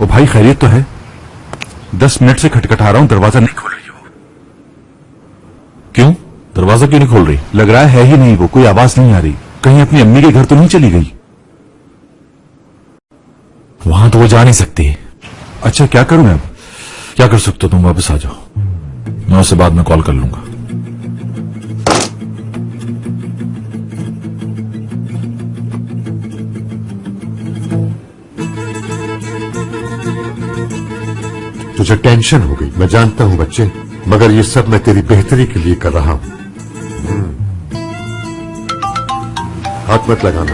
ओ भाई, खैरियत तो है? 10 मिनट से खटखटा रहा हूं, दरवाजा नहीं खोल रही हो। क्यों? दरवाजा क्यों नहीं खोल रही? लग रहा है ही नहीं, वो कोई आवाज नहीं आ रही। कहीं अपनी अम्मी के घर तो नहीं चली गई? वहां तो वो जा नहीं सकती। अच्छा, क्या करूं मैं अब? क्या कर सकते हो तुम? वापस आ जाओ, मैं उससे बाद में कॉल कर लूंगा। तुझे टेंशन हो गई, मैं जानता हूं बच्चे, मगर ये सब मैं तेरी बेहतरी के लिए कर रहा हूं। हाथ मत लगाना।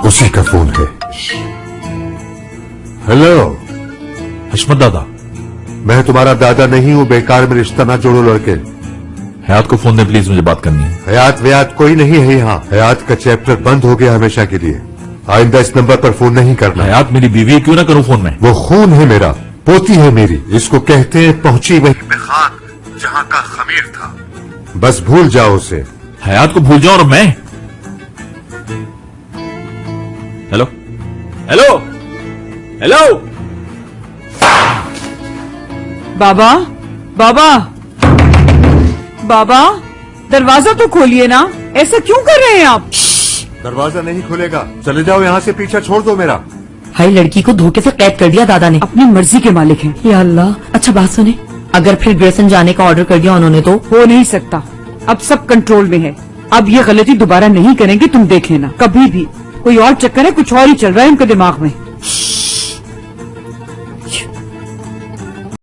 उसी का फोन है। हेलो हशमत दादा। मैं तुम्हारा दादा नहीं हूं, बेकार में रिश्ता ना जोड़ो लड़के। हयात को फोन दे प्लीज, मुझे बात करनी है। हयात वयात कोई नहीं है यहाँ। हयात का चैप्टर बंद हो गया हमेशा के लिए। आइंदा इस नंबर पर फोन नहीं करना। हयात मेरी बीवी है, क्यों ना करूं फोन में? वो खून है मेरा, पोती है मेरी। इसको कहते हैं पहुंची वहीं पे खाक जहां का खमीर था। बस भूल जाओ उसे। हयात को भूल जाओ और मैं? Hello hello hello. बाबा, बाबा, बाबा, दरवाजा तो खोलिए ना, ऐसा क्यों कर रहे हैं आप? दरवाजा नहीं खुलेगा, चले जाओ यहाँ से, पीछा छोड़ दो मेरा। हाई, लड़की को धोखे से कैद कर दिया दादा ने। अपनी मर्जी के मालिक हैं। या अल्लाह। अच्छा बात सुने, अगर फिर ग्रेसन जाने का ऑर्डर कर दिया उन्होंने तो? हो नहीं सकता, अब सब कंट्रोल में है। अब ये गलती दोबारा नहीं करेंगे, तुम देख लेना। कभी भी कोई और चक्कर है, कुछ और ही चल रहा है उनके दिमाग में।